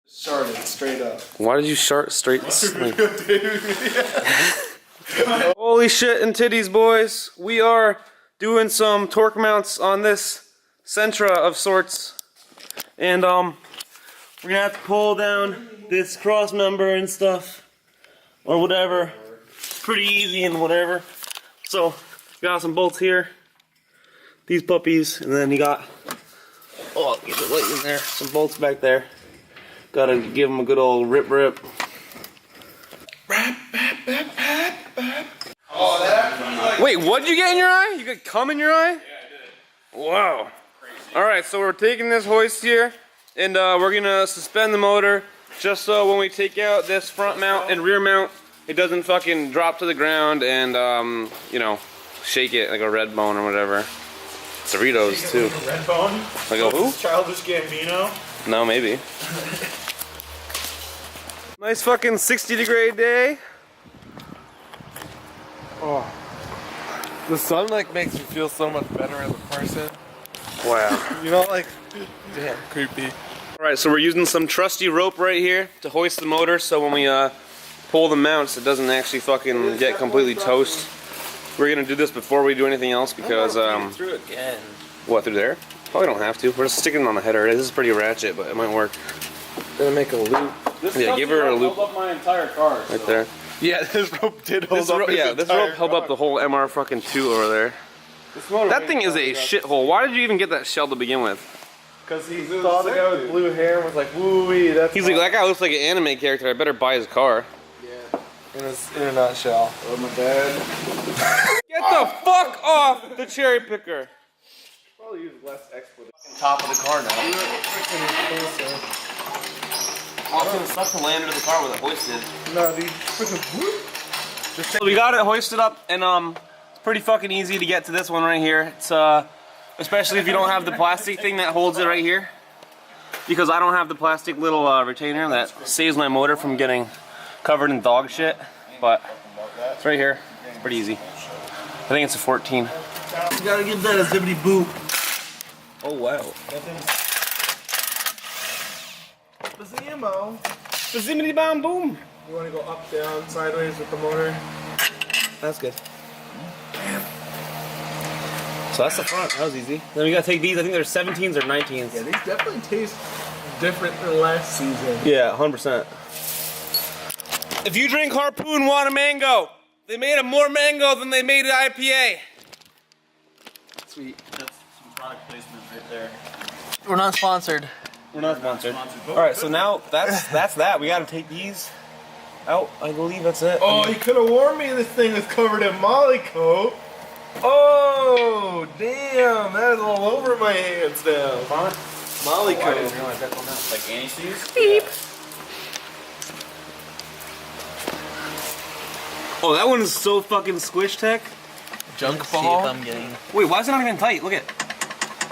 Started straight up. Why did you start straight? Holy shit and titties, boys. We are doing some torque mounts on this Sentra of sorts. And we're gonna have to pull down this Crossmember and stuff. Or whatever. It's pretty easy and whatever. So, got some bolts here. These puppies. And then you got, oh, get the light in there. Some bolts back there. Gotta give them a good old rip. Wait, what did you get in your eye? You got cum in your eye? Yeah, I did. Wow. Alright, so we're taking this hoist here, and we're gonna suspend the motor just so when we take out this front mount and rear mount, it doesn't fucking drop to the ground and, you know, shake it like a red bone or whatever. Doritos, too. Like a red bone? Like a who? Childish Gambino? No, maybe. Nice fucking 60-degree day. Oh. The sun like makes you feel so much better as a person. Wow. You know, like, damn, creepy. Alright, so we're using some trusty rope right here to hoist the motor so when we pull the mounts it doesn't actually fucking get completely toast. We're gonna do this before we do anything else because Through again. what, through there? Probably don't have to. We're just sticking it on the header. This is pretty ratchet, but it might work. Gonna make a loop. Yeah, give her a loop. Hold up my entire car. Right there. Yeah, this rope did hold This up rope, his yeah, this entire rope held up the whole MR fucking 2 over there. car. That thing is a shithole. Why did you even get that shell to begin with? Because he saw the guy with blue hair and was like, woo-wee, that's He's like, that guy looks like an anime character. I better buy his car. yeah. In a nutshell. Oh, my bad. Get the fuck off the cherry picker. Probably use less expletive. Top of the car now. Also, it's stuck to land under the car with it hoisted. No, dude. Freaking So we got it hoisted up, and it's pretty fucking easy to get to this one right here. It's especially if you don't have the plastic thing that holds it right here, because I don't have the plastic little retainer that saves my motor from getting covered in dog shit. But it's right here. It's pretty easy. I think it's a 14. You gotta give that a zippity boop. Oh wow. Bazimo. The zimmity bam boom. You wanna go up, down, sideways with the motor? That's good. So that's the front. That was easy. Then we gotta take these. I think there's 17s or 19s. Yeah, these definitely taste different than last season. Yeah, 100%. If you drink Harpoon Water Mango, they made a more mango than they made an IPA. Sweet. That's some product placement right there. We're not sponsored. We're not sponsored. Alright, so now that's that. We gotta take these out. I believe that's it. Oh, you could have warned me this thing is covered in molly coat. Oh, damn. That is all over my hands now. Molly I coat. didn't realize that one out. Like anti-seize? Beep. Oh, that one is so fucking squish tech. Junk ball. I'm getting. Wait, why is it not even tight? Look at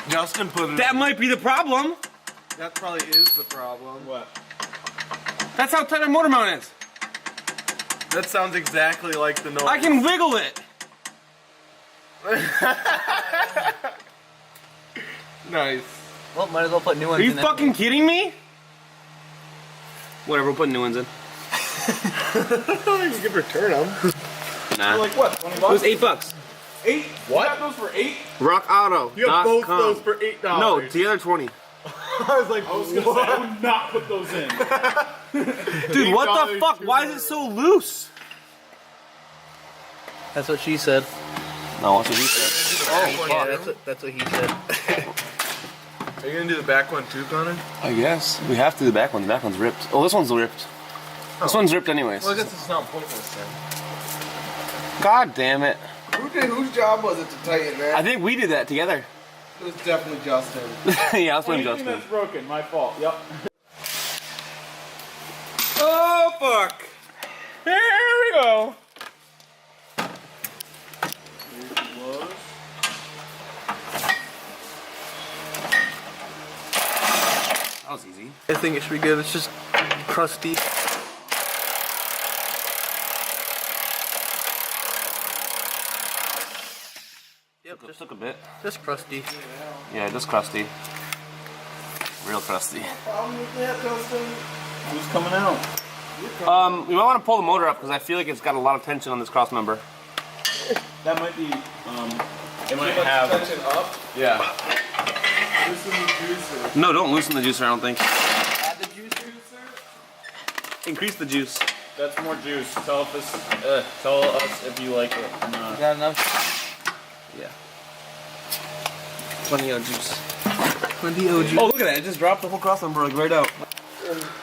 Justin put it. that. Might be the problem. That probably is the problem. What? That's how tight my motor mount is. That sounds exactly like the noise. I can wiggle it. Nice. Well, might as well put new ones Are you in fucking kidding me? Whatever, we'll put new ones in. You could return them. Nah. Like what? 20 It bucks? was $8. 8? What? You got those for 8? Rock Auto. You have both those for $8. No, the other 20. I was like, I was gonna say, I would not put those in. Dude, what the $8 fuck? Why is it so loose? That's what she said. No, that's what he said. Oh, yeah, that's what he said. Are you gonna do the back one too, Connor? I guess. We have to do the back one. The back one's ripped. Oh, this one's ripped. This one's ripped anyways. Well, I guess it's not pointless then. God damn it. Whose job was it to tighten that? I think we did that together. It was definitely Justin. Yeah, I was playing Anything Justin. that's broken, my fault. Yep. Oh, fuck. Here we go. That was easy. I think it should be good. It's just crusty. Yep, Just took a bit. just crusty. Yeah, just crusty. Real crusty. Problem with that, Justin? Who's coming out? We might want to pull the motor up because I feel like it's got a lot of tension on this cross member. That might be, it might have... tension up. Yeah. Loosen the juicer. No, don't loosen the juicer, I don't think. Add the juicer. Increase the juice. That's more juice. Tell us if you like it or not. Got enough? Yeah. Plenty of juice. Plenty of juice. Oh, look at that. It just dropped the whole cross member like right out.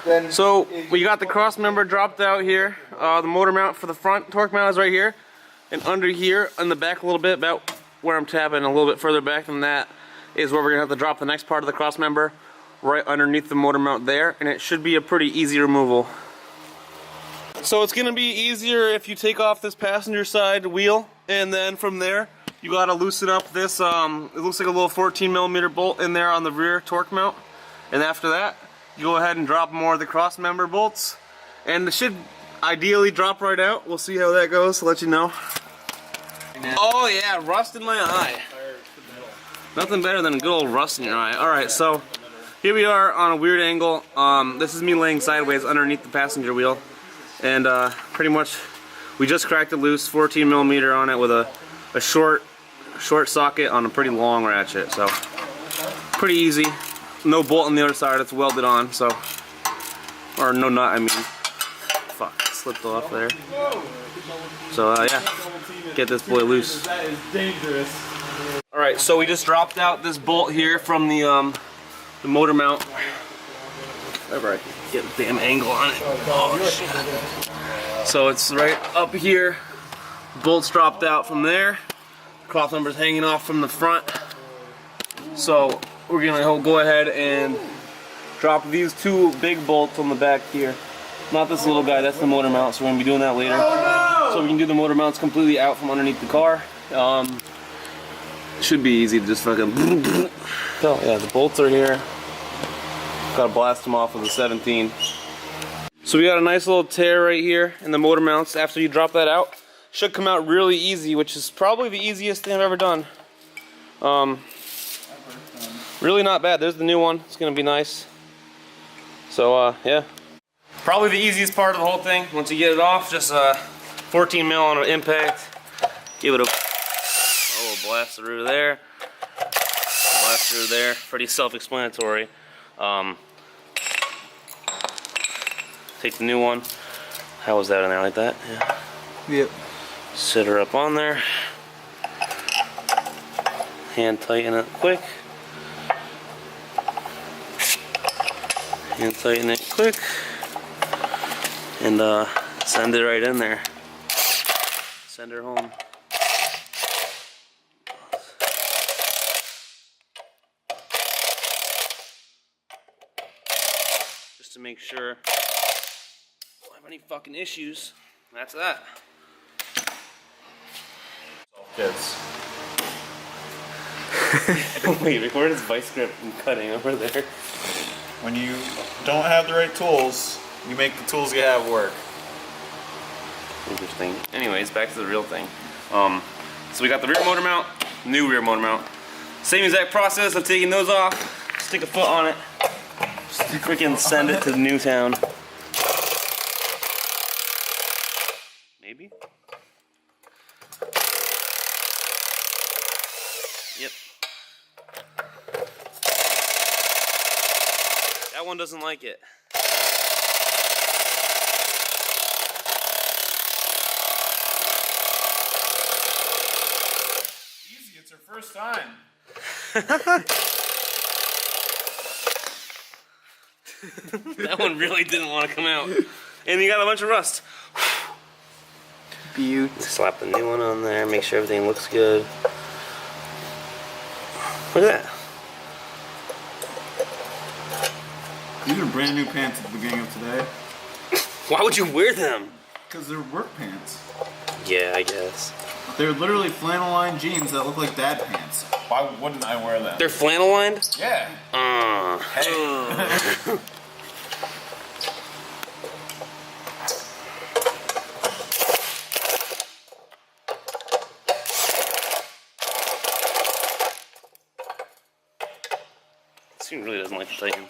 Then So, we got the cross member dropped out here. The motor mount for the front torque mount is right here. And under here, in the back a little bit, about where I'm tapping, a little bit further back than that, is where we're going to have to drop the next part of the cross member, right underneath the motor mount there. And it should be a pretty easy removal. So it's going to be easier if you take off this passenger side wheel, and then from there, you got to loosen up this, it looks like a little 14mm bolt in there on the rear torque mount. And after that, you go ahead and drop more of the cross member bolts, and it should ideally drop right out. We'll see how that goes, I'll let you know. Oh yeah, rust in my eye. Nothing better than a good old rust in your eye. Alright, so here we are on a weird angle. This is me laying sideways underneath the passenger wheel. And pretty much we just cracked it loose, 14mm on it with a short socket on a pretty long ratchet. So pretty easy. No bolt on the other side, it's welded on, so, or no nut, I mean. Fuck, slipped off there. So yeah, get this boy loose. That is dangerous. Alright, so we just dropped out this bolt here from the motor mount. Whatever, I can get a damn angle on it. Oh shit. So it's right up here. Bolt's dropped out from there. Cross member's hanging off from the front. So we're gonna go ahead and drop these two big bolts on the back here. Not this little guy, that's the motor mount, so we're gonna be doing that later. So we can do the motor mounts completely out from underneath the car. Should be easy to just fucking. So yeah, the bolts are here. Gotta blast them off with a 17. So we got a nice little tear right here in the motor mounts. After you drop that out, should come out really easy, which is probably the easiest thing I've ever done. Really not bad. There's the new one. It's gonna be nice. So yeah, probably the easiest part of the whole thing. Once you get it off, just 14mm on an impact. Give it a blast through there. Blast through there. Pretty self-explanatory. Take the new one. How was that in there like that? Yeah. Yep. Sit her up on there. Hand tighten it quick. Hand tighten it quick. And send it right in there. Send her home. Just to make sure I don't have any fucking issues. That's that. Kids. Wait, record his vice grip and cutting over there. When you don't have the right tools, you make the tools you have work. Interesting. Anyways, back to the real thing. So we got the rear motor mount, new rear motor mount. Same exact process of taking those off, stick a foot on it, just freaking send it to Newtown. Maybe? Yep. That one doesn't like it. Easy, it's her first time. That one really didn't want to come out. And you got a bunch of rust. Beaut. Slap the new one on there, make sure everything looks good. Look at that. These are brand new pants at the beginning of today. Why would you wear them? Because they're work pants. Yeah, I guess. They're literally flannel lined jeans that look like dad pants. Why wouldn't I wear them? They're flannel lined? Yeah. Hey. This thing really doesn't like to tighten.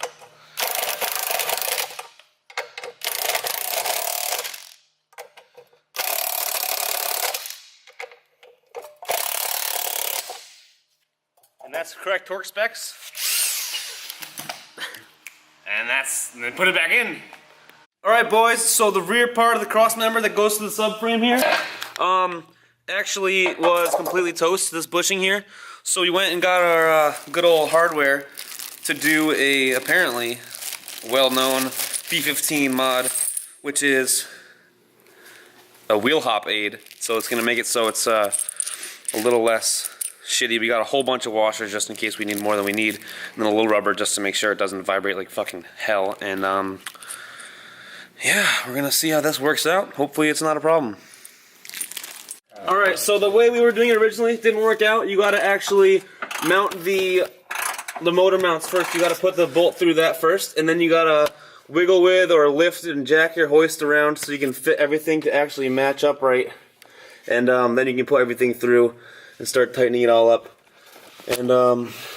That's the correct torque specs. And then put it back in. Alright boys, so the rear part of the crossmember that goes to the subframe here, actually was completely toast, this bushing here. So we went and got our good old hardware to do a, apparently, well-known B15 mod, which is a wheel hop aid. So it's gonna make it so it's a little less shitty. We got a whole bunch of washers just in case we need more than we need, and then a little rubber just to make sure it doesn't vibrate like fucking hell. And yeah, we're gonna see how this works out. Hopefully it's not a problem. Alright, so the way we were doing it originally didn't work out. You gotta actually mount the motor mounts first. You gotta put the bolt through that first, and then you gotta wiggle with or lift and jack your hoist around so you can fit everything to actually match up right. And then you can put everything through and start tightening it all up. And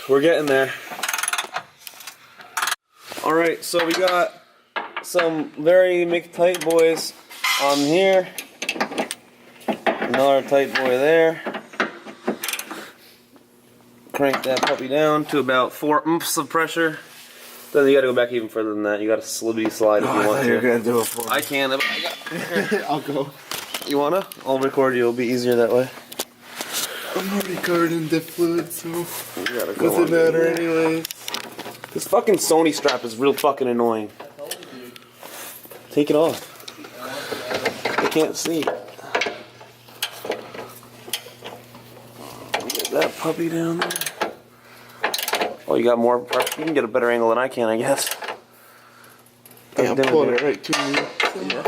we're getting there. Alright, so we got some very tight boys on here. Another tight boy there. Crank that puppy down to about 4 oomph of pressure. Then you gotta go back even further than that. You gotta slibby slide if you want to. You're gonna do it for me. I can. I'll go. You wanna? I'll record you. It'll be easier that way. I'm already covered in dip fluid, so You gotta go doesn't on, matter baby. anyway. This fucking Sony strap is real fucking annoying. Take it off. I can't see. Get that puppy down there. Oh, you got more pressure? You can get a better angle than I can, I guess. Yeah, I'm Dinner, pulling dude. it right to me. Yeah.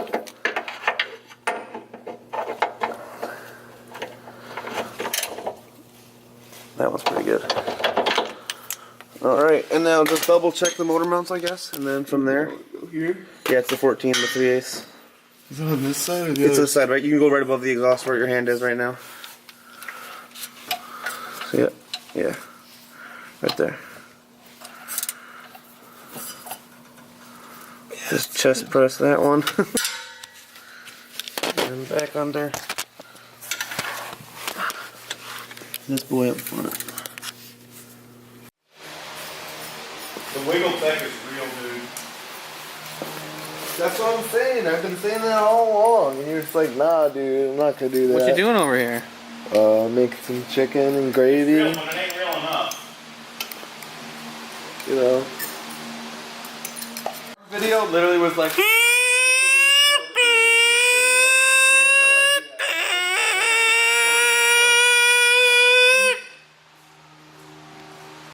That one's pretty good. Alright, and now just double check the motor mounts, I guess, and then from there. Go here. Yeah, it's the 14 to 3/8. Is it on this side or the It's other? this side, right? You can go right above the exhaust where your hand is right now. See it? Yeah. Right there. Just chest press that one. And back under. This boy up front. The wiggle tech is real, dude. That's what I'm saying. I've been saying that all along, and you're just like, nah, dude, I'm not gonna do that. What you doing over here? Make some chicken and gravy. Real when it ain't real enough. You know. Video literally was like.